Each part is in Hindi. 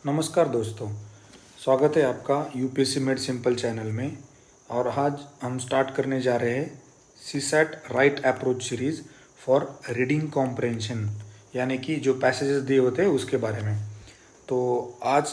नमस्कार दोस्तों, स्वागत है आपका यूपीएससी मेड सिंपल चैनल में। और आज हम स्टार्ट करने जा रहे हैं CSAT right approach series for reading comprehension, यानी कि जो पैसेजेस दिए होते हैं उसके बारे में। तो आज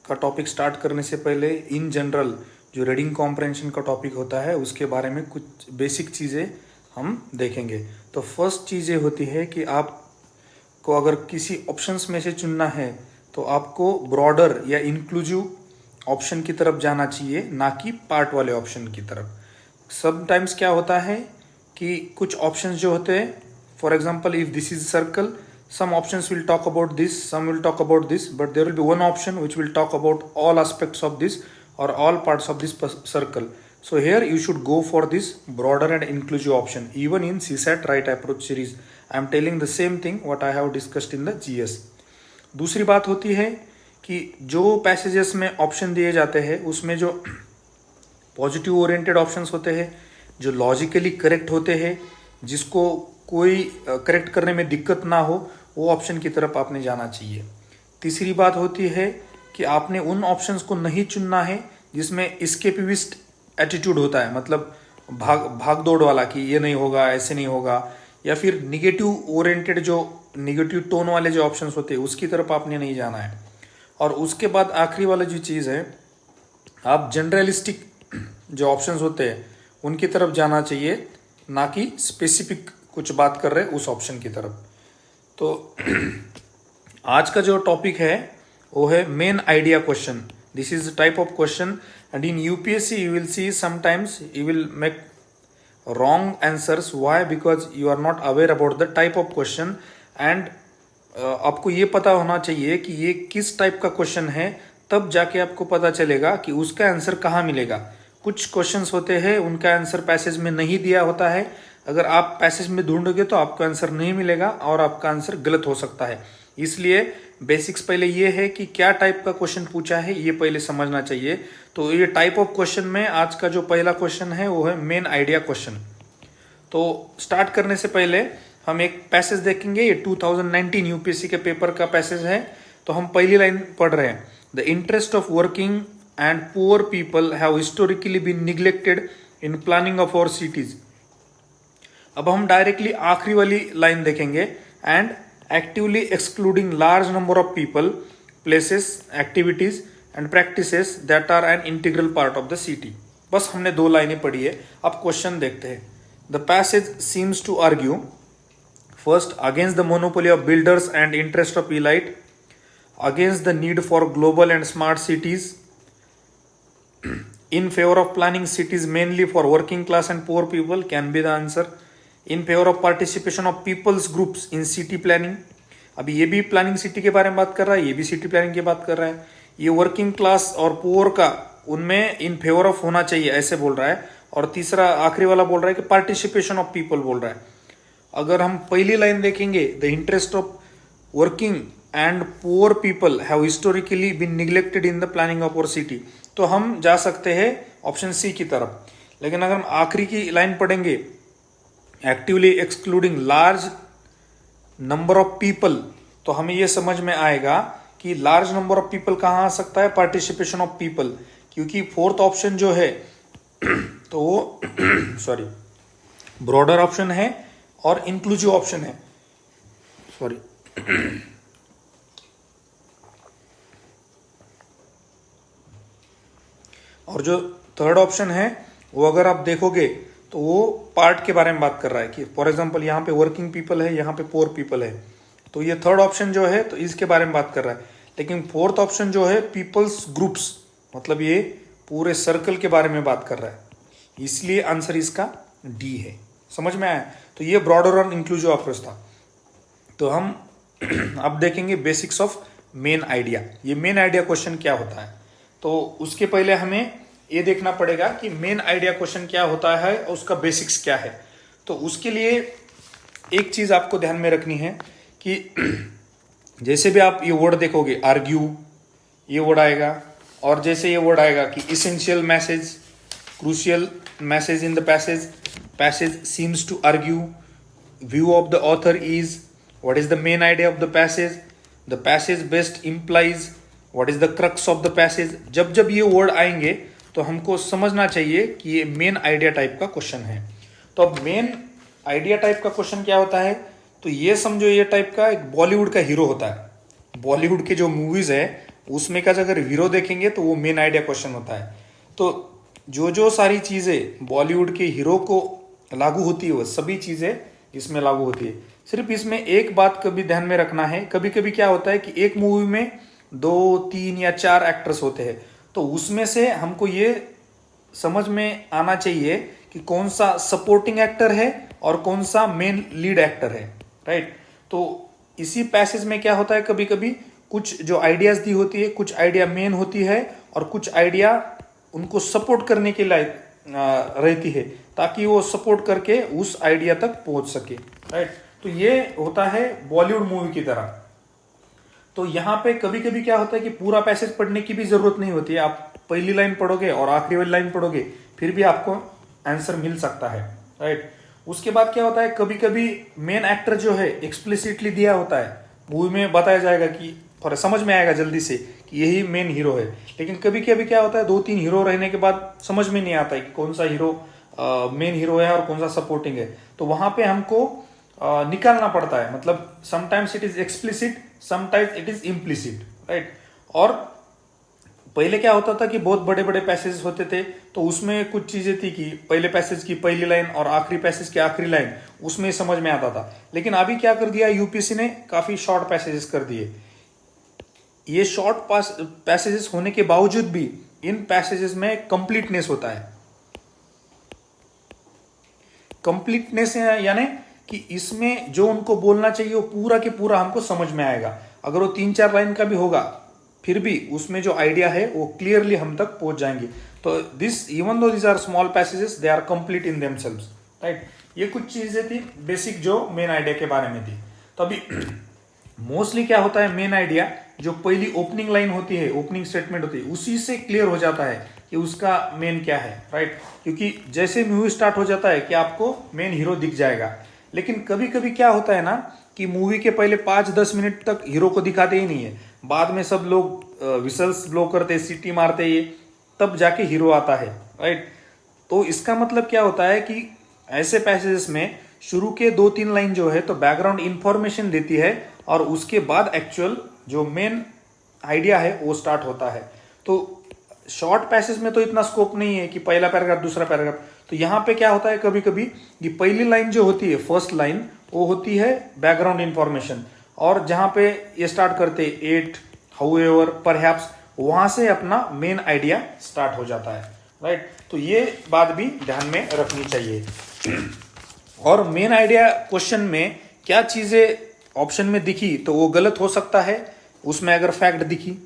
का टॉपिक स्टार्ट करने से पहले इन जनरल जो रीडिंग कॉम्प्रहेंशन का टॉपिक होता है उसके बारे में कुछ बेसिक चीज़ें हम देखेंगे। तो फर्स्ट चीज़ ये होती है कि आपको अगर किसी ऑप्शंस में से चुनना है तो आपको ब्रॉडर या इंक्लूसिव ऑप्शन की तरफ जाना चाहिए, ना कि पार्ट वाले ऑप्शन की तरफ। समटाइम्स क्या होता है कि कुछ ऑप्शंस जो होते हैं, for example if this is circle, some options will talk about this, some will talk about this, but there will be one option which will talk about all aspects of this or all parts of this circle. So here you should go for this broader and inclusive option. Even in CSAT right approach series I am telling the same thing what I have discussed in the GS. दूसरी बात होती है कि जो पैसेजेस में ऑप्शन दिए जाते हैं उसमें जो पॉजिटिव ओरिएंटेड ऑप्शंस होते हैं, जो लॉजिकली करेक्ट होते हैं, जिसको कोई करेक्ट करने में दिक्कत ना हो, वो ऑप्शन की तरफ आपने जाना चाहिए। तीसरी बात होती है कि आपने उन ऑप्शंस को नहीं चुनना है जिसमें एस्केपिविस्ट एटीट्यूड होता है, मतलब भाग दौड़ वाला कि ये नहीं होगा, ऐसे नहीं होगा, या फिर निगेटिव ओरिएंटेड जो निगेटिव टोन वाले जो ऑप्शंस होते हैं उसकी तरफ आपने नहीं जाना है। और उसके बाद आखिरी वाला जो चीज़ है, आप जनरलिस्टिक जो ऑप्शंस होते हैं उनकी तरफ जाना चाहिए, ना कि स्पेसिफिक कुछ बात कर रहे हैं उस ऑप्शन की तरफ। तो आज का जो टॉपिक है वो है main idea question. This is type of question and in UPSC you will see sometimes you will make wrong answers. Why? Because you are not aware about the type of question and आपको ये पता होना चाहिए कि ये किस टाइप का क्वेश्चन है, तब जाके आपको पता चलेगा कि उसका आंसर कहाँ मिलेगा। कुछ क्वेश्चंस होते हैं उनका आंसर पैसेज में नहीं दिया होता है, अगर आप पैसेज में ढूंढोगे तो आपको आंसर नहीं मिलेगा और आपका आंसर गलत हो सकता है। इसलिए बेसिक्स पहले ये है कि क्या टाइप का क्वेश्चन पूछा है ये पहले समझना चाहिए। तो ये टाइप ऑफ क्वेश्चन में आज का जो पहला क्वेश्चन है वो है मेन आइडिया क्वेश्चन। तो स्टार्ट करने से पहले हम एक पैसेज देखेंगे, ये 2019 यूपीएससी के पेपर का पैसेज है। तो हम पहली लाइन पढ़ रहे हैं, the interest of working and poor people have historically been neglected in planning of our cities. अब हम डायरेक्टली आखिरी वाली लाइन देखेंगे, and actively excluding large number of people, places, activities and practices that are an integral part of the city. बस हमने दो लाइनें पढ़ी है। अब क्वेश्चन देखते हैं। The passage seems to argue first against the monopoly of builders and interest of elite, against the need for global and smart cities, in favor of planning cities mainly for working class and poor people can be the answer, in favor of participation of people's groups in city planning। अभी ये भी प्लानिंग सिटी के बारे में बात कर रहा है, ये भी सिटी प्लानिंग की बात कर रहा है। ये वर्किंग क्लास और पुअर का उनमें इन फेवर ऑफ होना चाहिए ऐसे बोल रहा है। और तीसरा आखिरी वाला बोल रहा है कि पार्टिसिपेशन ऑफ पीपल बोल रहा है। अगर हम पहली लाइन देखेंगे, the interest of working and poor people have historically been neglected in the planning of our city, तो हम जा सकते हैं ऑप्शन सी की तरफ। लेकिन अगर हम आखिरी की लाइन पढ़ेंगे, actively excluding large number of people, तो हमें यह समझ में आएगा कि लार्ज नंबर ऑफ पीपल कहां आ सकता है, पार्टिसिपेशन ऑफ पीपल, क्योंकि फोर्थ ऑप्शन जो है तो वो सॉरी ब्रॉडर ऑप्शन है और इंक्लूसिव ऑप्शन है। सॉरी और जो थर्ड ऑप्शन है वो अगर आप देखोगे तो वो पार्ट के बारे में बात कर रहा है कि फॉर एग्जांपल यहाँ पे वर्किंग पीपल है, यहाँ पे पोर पीपल है, तो ये थर्ड ऑप्शन जो है तो इसके बारे में बात कर रहा है। लेकिन फोर्थ ऑप्शन जो है पीपल्स ग्रुप्स, मतलब ये पूरे सर्कल के बारे में बात कर रहा है, इसलिए आंसर इसका डी है। समझ में आया? तो ये ब्रॉडर और इंक्लूसिव अप्रोच था। तो हम अब देखेंगे बेसिक्स ऑफ मेन आइडिया। ये मेन आइडिया क्वेश्चन क्या होता है, तो उसके पहले हमें ये देखना पड़ेगा कि मेन आइडिया क्वेश्चन क्या होता है और उसका बेसिक्स क्या है। तो उसके लिए एक चीज आपको ध्यान में रखनी है कि जैसे भी आप ये वर्ड देखोगे, आर्ग्यू ये वर्ड आएगा, और जैसे ये वर्ड आएगा कि essential message, crucial message in the passage, passage seems to argue, view of the author is, what is the main idea of the passage, the passage best implies, what is the crux of the passage, जब जब ये वर्ड आएंगे तो हमको समझना चाहिए कि ये मेन आइडिया टाइप का क्वेश्चन है। तो अब मेन आइडिया टाइप का क्वेश्चन क्या होता है, तो ये समझो ये टाइप का एक बॉलीवुड का हीरो होता है। बॉलीवुड के जो मूवीज है उसमें का अगर हीरो देखेंगे तो वो मेन आइडिया क्वेश्चन होता है। तो जो जो सारी चीजें बॉलीवुड के हीरो को लागू होती है वो सभी चीजें इसमें लागू होती है। सिर्फ इसमें एक बात कभी ध्यान में रखना है, कभी कभी क्या होता है कि एक मूवी में 2 3 या 4 एक्टर्स होते हैं, तो उसमें से हमको ये समझ में आना चाहिए कि कौन सा सपोर्टिंग एक्टर है और कौन सा मेन लीड एक्टर है, राइट। तो इसी पैसेज में क्या होता है, कभी कभी कुछ जो आइडियाज दी होती है, कुछ आइडिया मेन होती है और कुछ आइडिया उनको सपोर्ट करने के लिए रहती है, ताकि वो सपोर्ट करके उस आइडिया तक पहुंच सके, राइट। तो ये होता है बॉलीवुड मूवी की तरह। तो यहाँ पे कभी कभी क्या होता है कि पूरा पैसेज पढ़ने की भी जरूरत नहीं होती है, आप पहली लाइन पढ़ोगे और आखिरी वाली लाइन पढ़ोगे फिर भी आपको आंसर मिल सकता है, राइट। उसके बाद क्या होता है, कभी कभी मेन एक्टर जो है एक्सप्लिसिटली दिया होता है, मूवी में बताया जाएगा कि और समझ में आएगा जल्दी से कि यही मेन हीरो है। लेकिन कभी कभी क्या होता है 2 3 हीरो रहने के बाद समझ में नहीं आता है कि कौन सा हीरो मेन हीरो है और कौन सा सपोर्टिंग है। तो वहां पे हमको निकालना पड़ता है, मतलब sometimes it is explicit, sometimes it is implicit, right. और पहले क्या होता था कि बहुत बड़े बड़े पैसेज होते थे, तो उसमें कुछ चीजें थी कि पहले पैसेज की पहली लाइन और आखिरी पैसेज की आखिरी लाइन उसमें समझ में आता था। लेकिन अभी क्या कर दिया यूपीएससी ने, काफी शॉर्ट पैसेजेस कर दिए। ये शॉर्ट पैसेजेस होने के बावजूद भी इन पैसेजेस में कंप्लीटनेस होता है। कंप्लीटनेस यानी कि इसमें जो उनको बोलना चाहिए वो पूरा के पूरा हमको समझ में आएगा। अगर वो 3 4 लाइन का भी होगा फिर भी उसमें जो आइडिया है वो क्लियरली हम तक पहुंच जाएंगे। तो this even though these are small passages they are complete in themselves, right. ये कुछ चीजें थी बेसिक जो मेन आइडिया के बारे में थी। तो अभी मोस्टली क्या होता है, मेन आइडिया जो पहली ओपनिंग लाइन होती है, ओपनिंग स्टेटमेंट होती है, उसी से क्लियर हो जाता है कि उसका मेन क्या है, राइट। क्योंकि जैसे मूवी स्टार्ट हो जाता है कि आपको मेन हीरो दिख जाएगा। लेकिन कभी कभी क्या होता है ना कि मूवी के पहले 5 10 मिनट तक हीरो को दिखाते ही नहीं है, बाद में सब लोग विसल्स ब्लो करते, सीटी मारते ये, तब जाके हीरो आता है, राइट। तो इसका मतलब क्या होता है कि ऐसे पैसेजेस में शुरू के 2 3 लाइन जो है तो बैकग्राउंड इंफॉर्मेशन देती है और उसके बाद एक्चुअल जो मेन आइडिया है वो स्टार्ट होता है। तो शॉर्ट पैसेज में तो इतना स्कोप नहीं है कि पहला पैराग्राफ दूसरा पैराग्राफ। तो यहाँ पे क्या होता है कभी कभी कि पहली लाइन जो होती है, फर्स्ट लाइन, वो होती है बैकग्राउंड इंफॉर्मेशन, और जहां पे ये स्टार्ट करते एट, हाउएवर, परहैप्स, वहां से अपना मेन आइडिया स्टार्ट हो जाता है, राइट। तो ये बात भी ध्यान में रखनी चाहिए। और मेन आइडिया क्वेश्चन में क्या चीजें ऑप्शन में दिखी तो वो गलत हो सकता है, उसमें अगर फैक्ट दिखी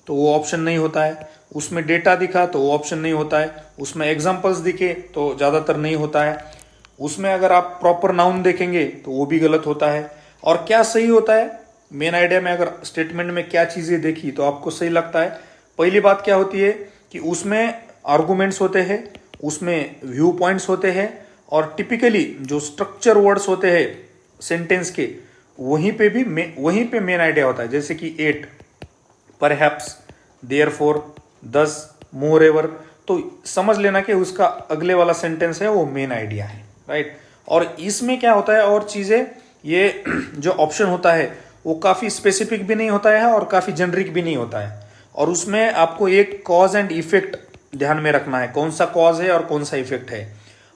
तो वो ऑप्शन नहीं होता है, उसमें डेटा दिखा तो वो ऑप्शन नहीं होता है, उसमें एग्जांपल्स दिखे तो ज्यादातर नहीं होता है, उसमें अगर आप प्रॉपर नाउन देखेंगे तो वो भी गलत होता है। और क्या सही होता है, मेन आइडिया में अगर स्टेटमेंट में क्या चीजें देखी तो आपको सही लगता है। पहली बात क्या होती है कि उसमें आर्गुमेंट्स होते हैं, उसमें व्यू पॉइंट्स होते हैं, और टिपिकली जो स्ट्रक्चर वर्ड्स होते हैं सेंटेंस के वहीं पे मेन आइडिया होता है। जैसे कि एट, परहैप्स, देयरफॉर, दस, मोरएवर, तो समझ लेना कि उसका अगले वाला सेंटेंस है वो मेन आइडिया है, राइट। और इसमें क्या होता है और चीजें, ये जो ऑप्शन होता है वो काफी स्पेसिफिक भी नहीं होता है और काफी जेनरिक भी नहीं होता है, और उसमें आपको एक कॉज एंड इफेक्ट ध्यान में रखना है, कौन सा कॉज है और कौन सा इफेक्ट है।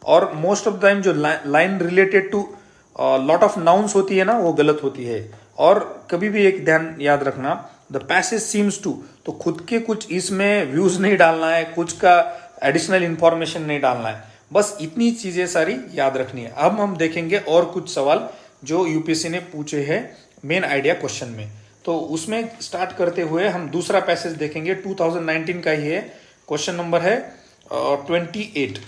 और मोस्ट ऑफ द टाइम जो line related to lot of nouns होती है ना वो गलत होती है। और कभी भी एक ध्यान याद रखना, द पैसेज सीम्स टू, तो खुद के कुछ इसमें व्यूज नहीं डालना है, कुछ का एडिशनल इंफॉर्मेशन नहीं डालना है, बस इतनी चीजें सारी याद रखनी है। अब हम देखेंगे और कुछ सवाल जो यूपीएससी ने पूछे हैं मेन आइडिया क्वेश्चन में। तो उसमें स्टार्ट करते हुए हम दूसरा पैसेज देखेंगे, 2019 का ही है, क्वेश्चन नंबर है 28।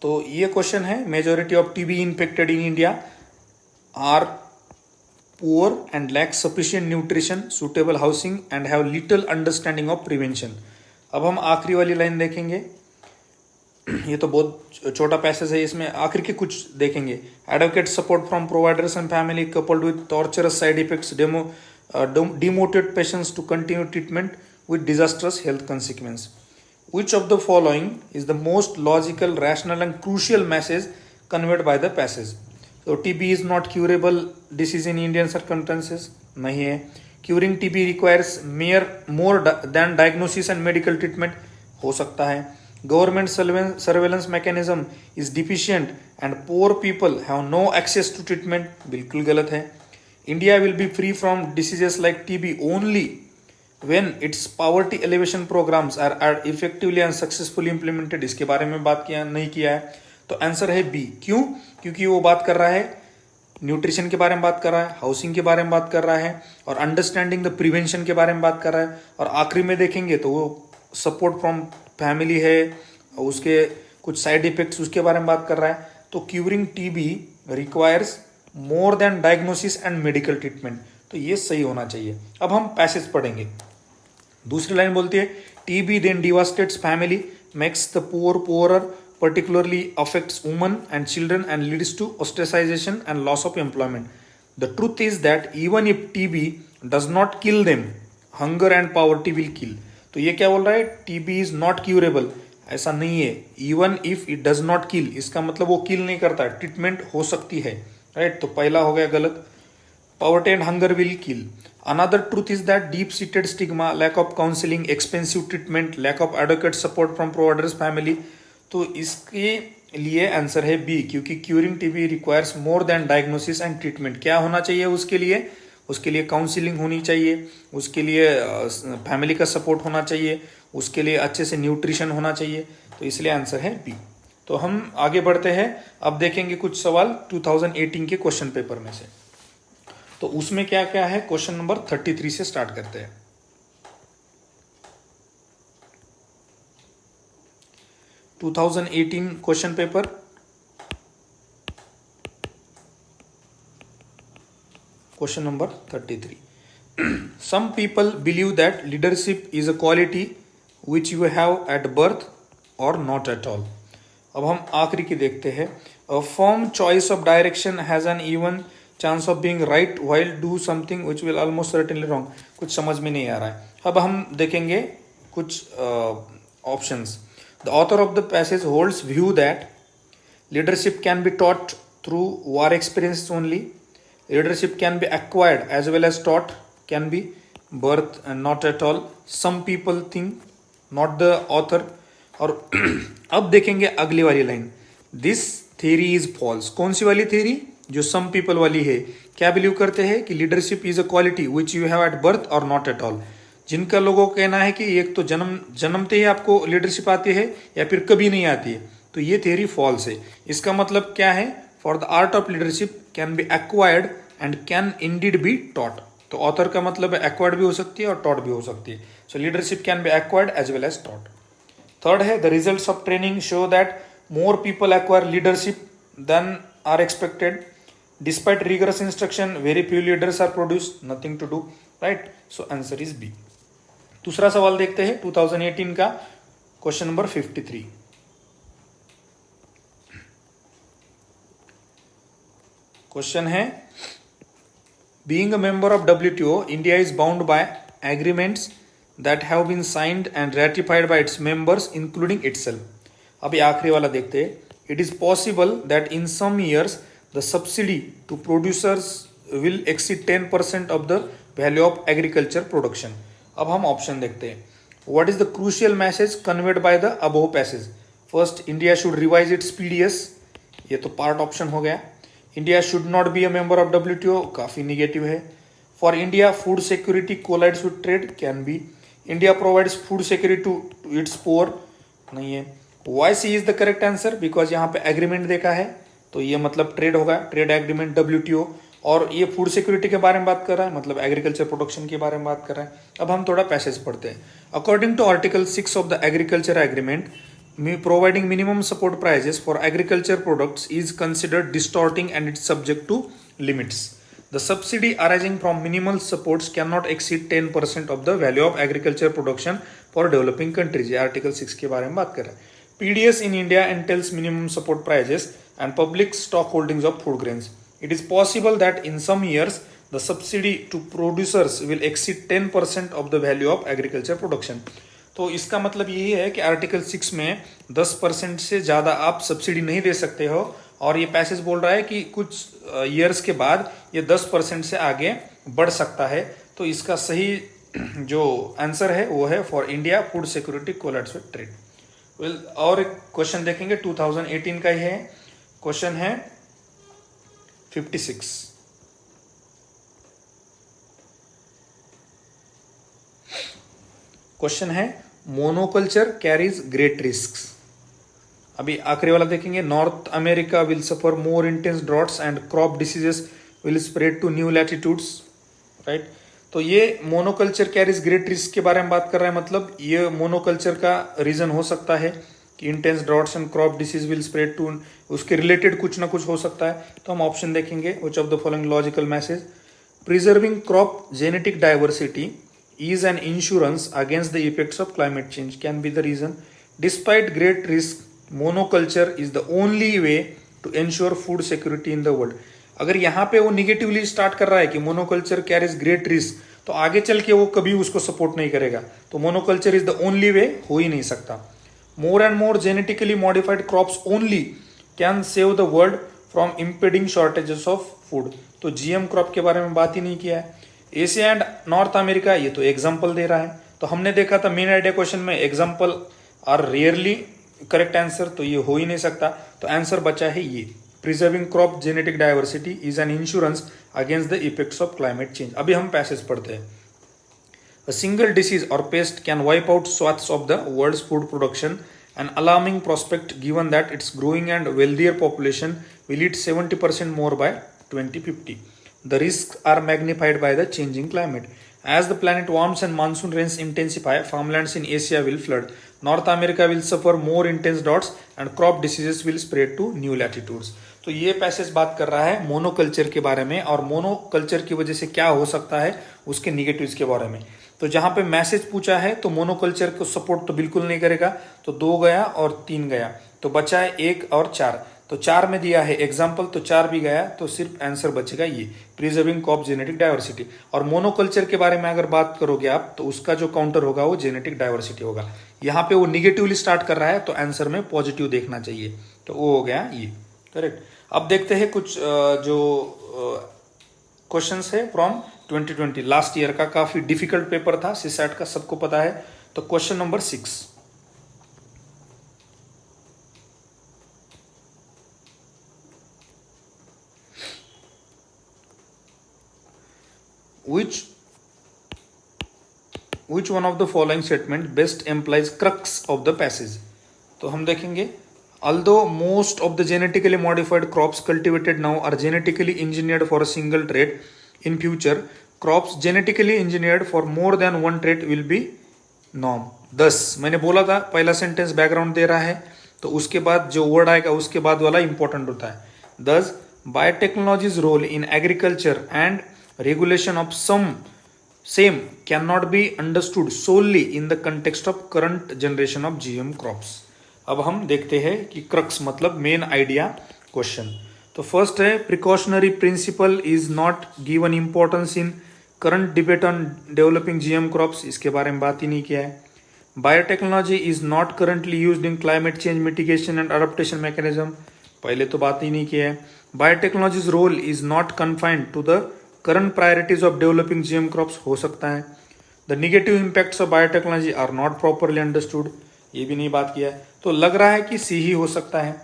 तो ये क्वेश्चन है, majority of TB infected in India are poor and lack sufficient nutrition, suitable housing and have little understanding of prevention. अब हम आखिरी वाली लाइन देखेंगे. ये तो बहुत छोटा पैसेज है, इसमें आखिर के कुछ देखेंगे. Advocate support from providers and family coupled with torturers side effects demotivate patients to continue treatment with disastrous health consequence. Which of the following is the most logical, rational and crucial message conveyed by the passage? So TB is not curable disease in Indian circumstances. नहीं है. Curing TB requires more than diagnosis and medical treatment. हो सकता है. Government surveillance mechanism is deficient and poor people have no access to treatment. बिल्कुल गलत है. India will be free from diseases like TB only when its poverty elevation programs are effectively and successfully implemented. इसके बारे में बात नहीं किया है, तो आंसर है बी. क्यों? क्योंकि वो बात कर रहा है न्यूट्रिशन के बारे में, बात कर रहा है हाउसिंग के बारे में, बात कर रहा है और अंडरस्टैंडिंग द प्रिवेंशन के बारे में बात कर रहा है. और आखिरी में देखेंगे तो वो सपोर्ट फ्रॉम फैमिली है, उसके कुछ साइड इफेक्ट्स उसके बारे में बात कर रहा है. तो curing TB requires more than diagnosis and medical treatment. तो ये सही होना चाहिए. अब हम पैसेज पढ़ेंगे. दूसरी लाइन बोलती है TB then devastates family, makes the poorer, particularly affects women and children and leads to ostracization and loss of employment. The truth is that even if TB does not kill them, hunger and poverty will kill. तो ये क्या बोल रहा है? TB is not curable. ऐसा नहीं है. Even if it does not kill, इसका मतलब वो किल नहीं करता, ट्रीटमेंट हो सकती है. राइट, तो पहला हो गया गलत. Poverty and hunger will kill. Another truth is that deep-seated stigma, lack of counseling, expensive treatment, lack of adequate support from providers, family. तो इसके लिए आंसर है बी, क्योंकि curing TB requires more than diagnosis and treatment. क्या होना चाहिए उसके लिए? उसके लिए काउंसलिंग होनी चाहिए, उसके लिए फैमिली का सपोर्ट होना चाहिए, उसके लिए अच्छे से न्यूट्रिशन होना चाहिए. तो इसलिए आंसर है बी. तो हम आगे बढ़ते हैं. अब देखेंगे कुछ सवाल 2018 के क्वेश्चन पेपर में से. तो उसमें क्या क्या है, क्वेश्चन नंबर 33 से स्टार्ट करते हैं. 2018 question paper. Question number 33. Some people believe that leadership is a quality which you have at birth or not at all. अब हम आखिरी की देखते हैं. A firm choice of direction has an even chance of being right while do something which will almost certainly wrong. कुछ समझ में नहीं आ रहा है. अब हम देखेंगे कुछ options. The author of the passage holds view that leadership can be taught through war experiences only. Leadership can be acquired as well as taught, can be birth and not at all. Some people think, not the author. और अब देखेंगे अगली वाली line. This theory is false. कौन सी वाली theory? जो some people वाली है. क्या बिलीव करते हैं कि leadership is a quality which you have at birth or not at all. जिनका लोगों का कहना है कि एक तो जन्मते ही आपको लीडरशिप आती है या फिर कभी नहीं आती है. तो ये थ्योरी फॉल्स है. इसका मतलब क्या है? For the art of leadership can be acquired and can Indeed be taught. तो ऑथर का मतलब एक्वायर्ड भी हो सकती है और टॉट भी हो सकती है. So leadership can be acquired as well as taught. Third है the results of training show that more people acquire leadership than are expected. Despite rigorous instruction very few leaders are produce. Nothing to do. Right, so answer is B. दूसरा सवाल देखते हैं 2018 का, क्वेश्चन नंबर 53. क्वेश्चन है being a member of WTO, India is bound by agreements that have been signed and ratified by its members including itself. अभी आखिरी वाला देखते हैं. It is possible that in some years the subsidy to producers will exceed 10% of the value of agriculture production. अब हम ऑप्शन देखते हैं. What is the crucial message conveyed by the above passage? First, India should revise its PDS. ये तो पार्ट ऑप्शन हो गया. India should not be a member of WTO, काफी निगेटिव है. For India food security collides with trade, can be. India provides food security to its poor, नहीं है. YC is the correct answer because यहाँ पे एग्रीमेंट देखा है, तो ये मतलब ट्रेड होगा, ट्रेड एग्रीमेंट WTO. और ये फूड सिक्योरिटी के बारे में बात कर रहा है, मतलब एग्रीकल्चर प्रोडक्शन के बारे में बात कर रहा है. अब हम थोड़ा पैसेज पढ़ते हैं. According to article 6 of the agriculture agreement, providing minimum support prices for agriculture products is considered distorting and it's subject to limits. The subsidy arising from minimal supports can not exceed 10% of the value of agriculture production for developing countries. ये आर्टिकल 6 के बारे में बात कर रहे हैं। PDS in India entails minimum support prices and public stock holdings of food grains. It is possible that in some years the subsidy to producers will exceed 10% of the value of agriculture production। तो इसका मतलब यही है कि आर्टिकल 6 में 10% से ज़्यादा आप सब्सिडी नहीं दे सकते हो, और ये पैसेज बोल रहा है कि कुछ ईयर्स के बाद ये 10% से आगे बढ़ सकता है। तो इसका सही जो आंसर है वो है for India food security collapse with trade. Well, और एक क्वेश्चन देखेंगे 2018 का ही है। क्वेश्चन है 56। क्वेश्चन है मोनोकल्चर कैरीज ग्रेट रिस्क्स। अभी आखिरी वाला देखेंगे। North America will suffer more intense droughts and crop diseases will spread to new latitudes, right. तो ये मोनोकल्चर कैरीज ग्रेट रिस्क के बारे में बात कर रहा है। मतलब ये मोनोकल्चर का रीजन हो सकता है कि intense droughts and crop disease will spread to, उसके रिलेटेड कुछ ना कुछ हो सकता है। तो हम ऑप्शन देखेंगे। Which of the following logical message? Preserving crop genetic diversity is an insurance against the effects of climate change can be the reason. Despite great risk, monoculture is the only way to ensure food security in the world। अगर यहाँ पे वो निगेटिवली स्टार्ट कर रहा है कि मोनोकल्चर कैरीज ग्रेट रिस्क, तो आगे चल के वो कभी उसको सपोर्ट नहीं करेगा। तो monoculture is the only way हो ही नहीं सकता। More and more genetically modified crops only can save the world from impeding shortages of food. तो जीएम क्रॉप के बारे में बात ही नहीं किया है। एशिया एंड नॉर्थ अमेरिका, ये तो एग्जाम्पल दे रहा है। तो हमने देखा था मेन आइडिया क्वेश्चन में example are rarely correct answer, तो ये हो ही नहीं सकता। तो आंसर बचा है ये, preserving crop genetic diversity is an insurance against the effects of climate change. अभी हम पैसेज पढ़ते हैं। A single disease or pest can wipe out swaths of the world's food production, an alarming prospect given that its growing and wealthier population will eat 70% more by 2050. The risks are magnified by the changing climate. As the planet warms and monsoon rains intensify, farmlands in Asia will flood. North America will suffer more intense droughts and crop diseases will spread to new latitudes. तो ये पैसेज बात कर रहा है मोनोकल्चर के बारे में, और मोनोकल्चर की वजह से क्या हो सकता है उसके निगेटिव्स के बारे में। तो जहां पे मैसेज पूछा है तो मोनोकल्चर को सपोर्ट तो बिल्कुल नहीं करेगा, तो 2 गया और 3 गया, तो बचा है 1 और 4। तो 4 में दिया है एग्जाम्पल, तो 4 भी गया, तो सिर्फ आंसर बचेगा ये, प्रिजर्विंग क्रॉप जेनेटिक डाइवर्सिटी। और मोनोकल्चर के बारे में अगर बात करोगे आप, तो उसका जो काउंटर होगा वो जेनेटिक डाइवर्सिटी होगा। यहाँ पे वो निगेटिवली स्टार्ट कर रहा है, तो आंसर में पॉजिटिव देखना चाहिए, तो वो हो गया ये, करेक्ट। अब देखते हैं कुछ जो क्वेश्चंस है फ्रॉम 2020, लास्ट ईयर का काफी डिफिकल्ट पेपर था सीसैट का, सबको पता है। तो question number 6, which one of the following statement best implies crux of the passage? तो हम देखेंगे, although most of the genetically modified crops cultivated now are genetically engineered for a single trait, in future crops genetically engineered for more than one trait will be norm। 10 मैंने बोला था पहला सेंटेंस बैकग्राउंड दे रहा है, तो उसके बाद जो वर्ड आएगा उसके बाद वाला इंपॉर्टेंट होता है। 10 biotechnology's role in agriculture and regulation of same cannot be understood solely in the context of current generation of GM crops। अब हम देखते हैं कि क्रक्स मतलब मेन आइडिया क्वेश्चन। तो फर्स्ट है, precautionary principle is not given importance in current debate on developing GM crops, इसके बारे में बात ही नहीं किया है। Biotechnology is not currently used in climate change mitigation and adaptation mechanism, पहले तो बात ही नहीं किया है। Biotechnology's role is not confined to the current priorities of developing GM crops, हो सकता है। The negative impacts of biotechnology are not properly understood, ये भी नहीं बात किया है। तो लग रहा है कि सी ही हो सकता है।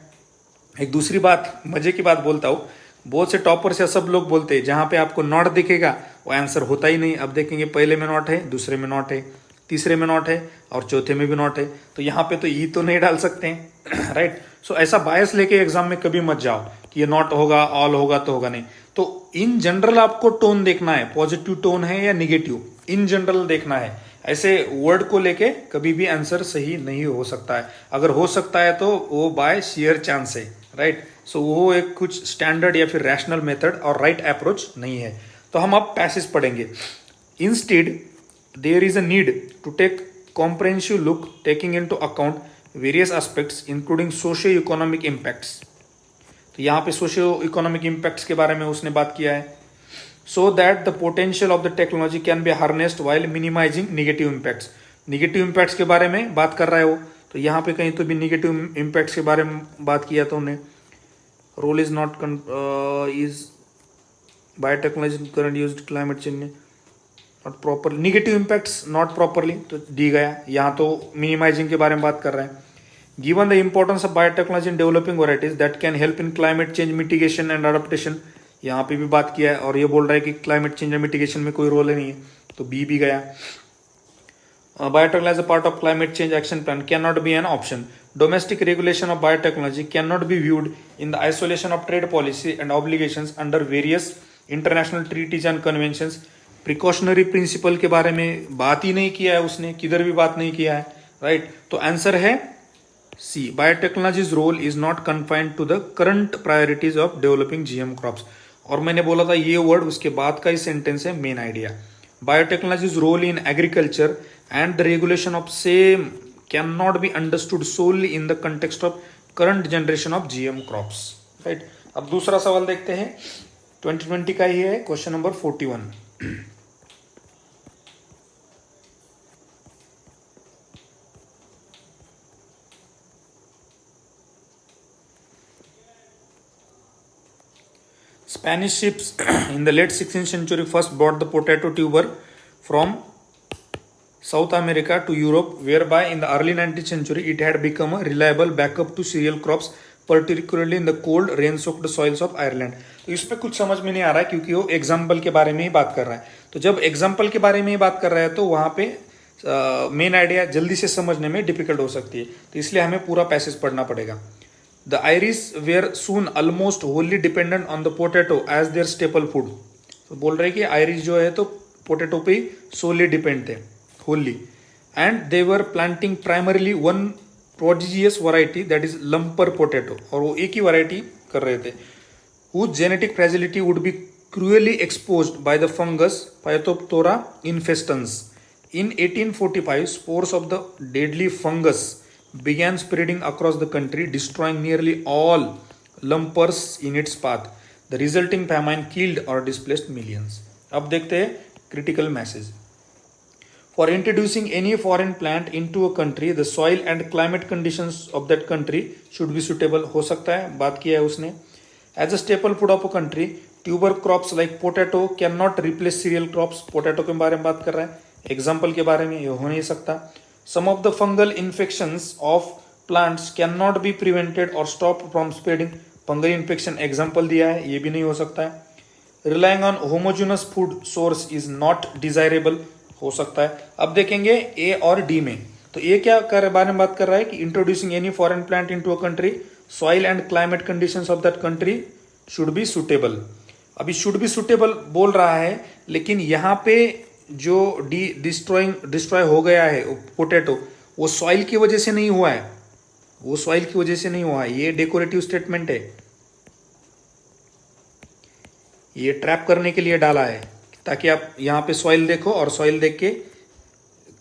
एक दूसरी बात, मजे की बात बोलता हूँ, बहुत से टॉपर्स या सब लोग बोलते हैं जहां पे आपको नॉट दिखेगा वो आंसर होता ही नहीं। अब देखेंगे पहले में नॉट है, दूसरे में नॉट है, तीसरे में नॉट है और चौथे में भी नॉट है, तो यहाँ पे तो ई तो नहीं डाल सकते हैं राइट। सो ऐसा बायस लेके एग्जाम में कभी मत जाओ कि ये नॉट होगा, ऑल होगा तो होगा नहीं। तो इन जनरल आपको टोन देखना है, पॉजिटिव टोन है या निगेटिव, इन जनरल देखना है। ऐसे वर्ड को लेके कभी भी आंसर सही नहीं हो सकता है। अगर हो सकता है तो वो बाय शेयर चांस है, राइट। सो वो एक कुछ स्टैंडर्ड या फिर रैशनल मेथड और राइट अप्रोच नहीं है। तो हम अब पैसेज पढ़ेंगे। Instead there is a need to take comprehensive look taking into account various aspects including socio economic impacts. तो यहाँ पे सोशियो इकोनॉमिक इम्पैक्ट्स के बारे में उसने बात किया है। So that the potential of the technology can be harnessed while minimising negative impacts. Negative impacts के बारे में बात कर रहा है वो। तो यहाँ पे कहीं तो भी निगेटिव इम्पैक्ट्स के बारे में बात किया तो उन्हें role is not is biotechnology current used climate change not proper negative impacts not properly तो दी गया। यहाँ तो मिनिमाइजिंग के बारे में बात कर रहे हैं। Given the importance of biotechnology in developing varieties that can help in climate change mitigation and adaptation, यहाँ पे भी बात किया है। और ये बोल रहा है कि क्लाइमेट चेंज और मिटिगेशन में कोई रोल नहीं है, तो बी भी गया। Biotechnology as a part of climate change action plan cannot be an option. Domestic regulation of biotechnology cannot be viewed in the isolation of trade policy and obligations under various international treaties and conventions. Precautionary principle के बारे में बात ही नहीं किया है उसने, किधर भी बात नहीं किया है, राइट। तो आंसर है C, biotechnology's role is not confined to the current priorities of developing GM crops. और मैंने बोला था ये वर्ड, उसके बाद का ही सेंटेंस है main idea. Biotechnology's role in agriculture and the regulation of same cannot be understood solely in the context of current generation of GM crops, right। अब दूसरा सवाल देखते हैं, 2020 का ही है, question number 41। Spanish ships in the late 16th century first brought the potato tuber from South America to Europe, whereby in the early 19th century it had become a reliable backup to cereal crops, particularly in the cold, rain-soaked soils of Ireland। तो इसमें कुछ समझ में नहीं आ रहा है क्योंकि वो एग्जाम्पल के बारे में ही बात कर रहा है। तो जब एग्जाम्पल के बारे में ही बात कर रहा है तो वहाँ पे मेन आइडिया जल्दी से समझने में डिफिकल्ट हो सकती है, तो इसलिए हमें पूरा पैसेज पढ़ना पड़ेगा। The Irish were soon almost wholly dependent on the potato as their staple food. तो बोल रहे कि आयरिश जो है तो पोटैटो पे ही सोली डिपेंड थे, wholly, and they were planting primarily one prodigious variety, that is lumper potato, और वो एक ही variety कर रहे थे, whose genetic fragility would be cruelly exposed by the fungus Phytophthora infestans. In 1845, spores of the deadly fungus began spreading across the country, destroying nearly all lumpers in its path. The resulting famine killed or displaced millions. अब देखते हैं critical message. For introducing any foreign plant into a country, the soil and climate conditions of that country should be suitable। हो सकता है, बात किया है उसने। As a staple food of a country, tuber crops like potato cannot replace cereal crops। Potato के बारे में बात कर रहा है, एग्जाम्पल के बारे में ये हो नहीं सकता। Some of the fungal infections of plants cannot be prevented or stopped from spreading। Fungal infection example दिया है, ये भी नहीं हो सकता है। Relying on homogeneous food source is not desirable, हो सकता है। अब देखेंगे ए और डी में, तो ए क्या कर बारे में बात कर रहा है कि introducing any foreign plant into a country, soil and climate conditions of that country should be suitable. अभी शुड बी सुटेबल बोल रहा है, लेकिन यहाँ पे जो डिस्ट्रॉय हो गया है पोटैटो, वो सॉइल की वजह से नहीं हुआ है, वो सॉइल की वजह से नहीं हुआ है, ये डेकोरेटिव स्टेटमेंट है, ये ट्रैप करने के लिए डाला है ताकि आप यहाँ पे सॉइल देखो और सॉइल देख के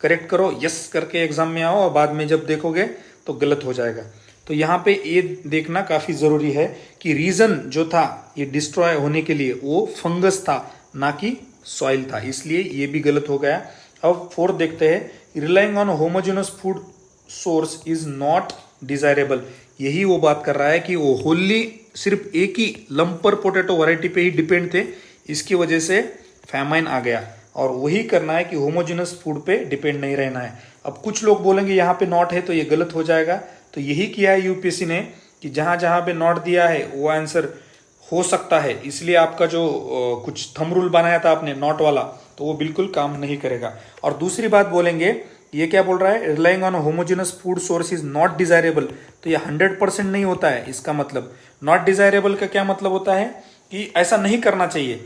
करेक्ट करो, यस करके एग्जाम में आओ, और बाद में जब देखोगे तो गलत हो जाएगा। तो यहाँ पे ये देखना काफी जरूरी है कि रीजन जो था ये डिस्ट्रॉय होने के लिए वो फंगस था, ना कि सॉइल था, इसलिए ये भी गलत हो गया। अब फोर्थ देखते हैं, relying on homogeneous food source is not desirable. यही वो बात कर रहा है कि वो होली सिर्फ एक ही लंपर पोटैटो वैरायटी पे ही डिपेंड थे, इसकी वजह से फैमाइन आ गया, और वही करना है कि होमोजेनस फूड पे डिपेंड नहीं रहना है। अब कुछ लोग बोलेंगे यहाँ पे नॉट है तो ये गलत हो जाएगा, तो यही किया है यूपीएससी ने कि जहां जहां पे नॉट दिया है वो आंसर हो सकता है, इसलिए आपका जो कुछ थंब रूल बनाया था आपने नॉट वाला, तो वो बिल्कुल काम नहीं करेगा। और दूसरी बात बोलेंगे, ये क्या बोल रहा है, relying on homogeneous food source is not desirable, तो ये 100% नहीं होता है। इसका मतलब नॉट डिजायरेबल का क्या मतलब होता है कि ऐसा नहीं करना चाहिए,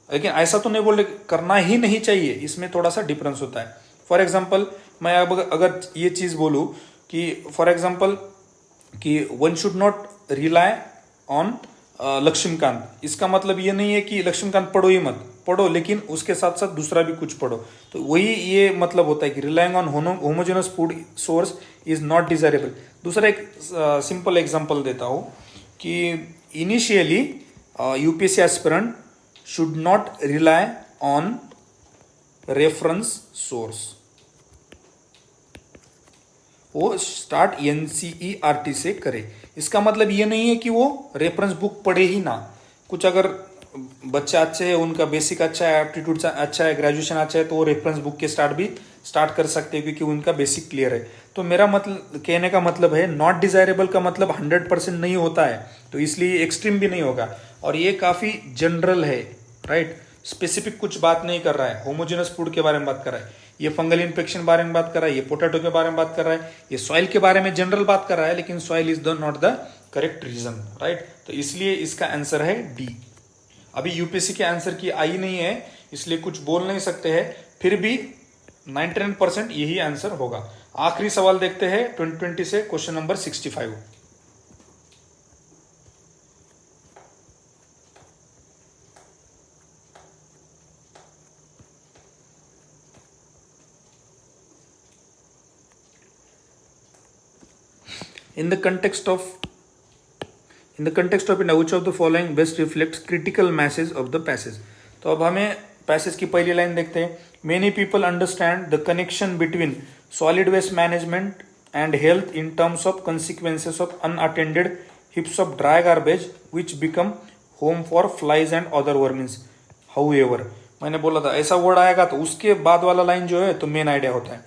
लेकिन ऐसा तो नहीं बोल करना ही नहीं चाहिए, इसमें थोड़ा सा डिफरेंस होता है। फॉर एग्जाम्पल मैं अब अगर ये चीज बोलूं कि फॉर एग्जाम्पल कि one should not rely on Laxmikanth. इसका मतलब ये नहीं है कि लक्ष्मीकांत पढ़ो ही मत, पढ़ो लेकिन उसके साथ साथ दूसरा भी कुछ पढ़ो। तो वही ये मतलब होता है कि relying on homogeneous food source is not desirable. दूसरा एक सिंपल एग्जांपल देता हूँ कि initially UPSC aspirant should not rely on reference source, वो स्टार्ट एनसीईआरटी से करे। इसका मतलब ये नहीं है कि वो रेफरेंस बुक पढ़े ही ना। कुछ अगर बच्चा अच्छे है, उनका बेसिक अच्छा है, एप्टीट्यूड अच्छा है, ग्रेजुएशन अच्छा है, तो वो रेफरेंस बुक के स्टार्ट कर सकते हैं क्योंकि उनका बेसिक क्लियर है। तो मेरा मतलब कहने का मतलब है नॉट डिजायरेबल का मतलब 100% नहीं होता है, तो इसलिए एक्सट्रीम भी नहीं होगा। और ये काफी जनरल है, राइट, स्पेसिफिक कुछ बात नहीं कर रहा है। होमोजेनस फूड के बारे में बात कर रहा है, ये फंगल इन्फेक्शन बारे में बात कर रहा है, ये पोटैटो के बारे में बात कर रहा है, ये सॉइल के बारे में जनरल बात कर रहा है, लेकिन soil is the not the correct reason, right. तो इसलिए इसका आंसर है डी। अभी यूपीएससी के आंसर की आई नहीं है, इसलिए कुछ बोल नहीं सकते हैं, फिर भी 99% यही आंसर होगा। आखिरी सवाल देखते हैं 2020 से, question number 65। In the context of which of the following best reflects critical masses of the passage। तो अब हमें पैसेज की पहली लाइन देखते हैं। Many people understand the connection between solid waste management and health in terms of consequences of unattended heaps of dry garbage which become home for flies and other vermin। However, मैंने बोला था ऐसा वर्ड आएगा तो उसके बाद वाला लाइन जो है तो मेन आइडिया होता है।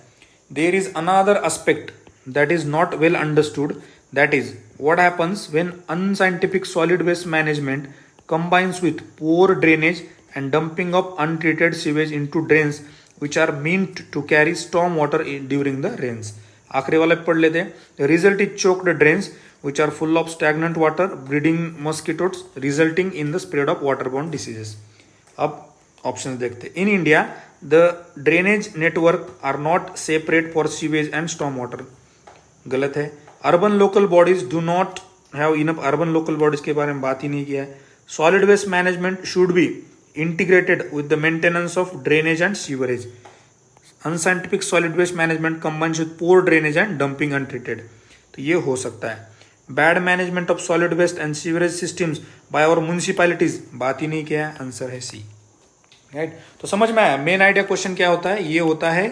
There is another aspect that is not well understood, that is what happens when unscientific solid waste management combines with poor drainage and dumping of untreated sewage into drains which are meant to carry storm water during the rains। आखिरी वाला पढ़ लेते हैं। The result is choked drains which are full of stagnant water breeding mosquitoes resulting in the spread of waterborne diseases। अब ऑप्शन देखते हैं। In India the drainage network are not separate for sewage and storm water, गलत है। Urban local bodies do not have enough, urban local bodies के बारे में बात ही नहीं किया है। Solid waste management should be integrated with the maintenance of drainage and sewerage. Unscientific solid waste management combines with poor drainage and dumping untreated, तो ये हो सकता है। Bad management of solid waste and sewerage systems by our municipalities, बात ही नहीं किया है, आंसर है सी, राइट। तो समझ में आया मेन आइडिया। क्वेश्चन क्या होता है, ये होता है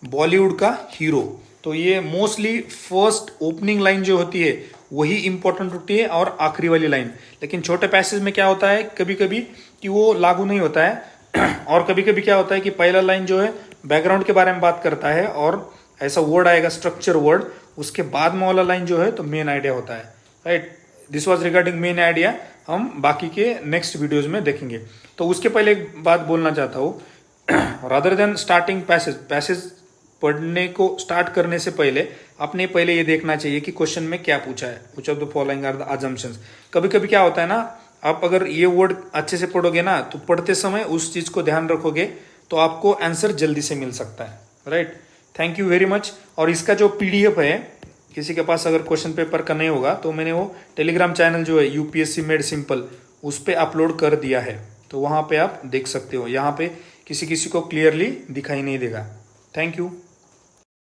बॉलीवुड का हीरो। तो ये मोस्टली फर्स्ट ओपनिंग लाइन जो होती है वही इंपॉर्टेंट होती है और आखिरी वाली लाइन। लेकिन छोटे पैसेज में क्या होता है कभी कभी कि वो लागू नहीं होता है और कभी कभी क्या होता है कि पहला लाइन जो है बैकग्राउंड के बारे में बात करता है और ऐसा वर्ड आएगा स्ट्रक्चर वर्ड, उसके बाद में वाला लाइन जो है तो मेन आइडिया होता है, right. This was regarding main idea, हम बाकी के नेक्स्ट वीडियोज में देखेंगे। तो उसके पहले एक बात बोलना चाहता हूँ, रादर देन स्टार्टिंग पैसेज पढ़ने को स्टार्ट करने से पहले आपने पहले ये देखना चाहिए कि क्वेश्चन में क्या पूछा है। Which of the following are the assumptions. कभी कभी क्या होता है ना, आप अगर ये वर्ड अच्छे से पढ़ोगे ना तो पढ़ते समय उस चीज को ध्यान रखोगे तो आपको आंसर जल्दी से मिल सकता है, right. Thank you very much. और इसका जो पीडीएफ है, किसी के पास अगर क्वेश्चन पेपर का नहीं होगा तो मैंने वो टेलीग्राम चैनल जो है यूपीएससी मेड सिंपल उस पर अपलोड कर दिया है, तो वहाँ पे आप देख सकते हो। यहाँ पे किसी किसी को क्लियरली दिखाई नहीं देगा। Thank you.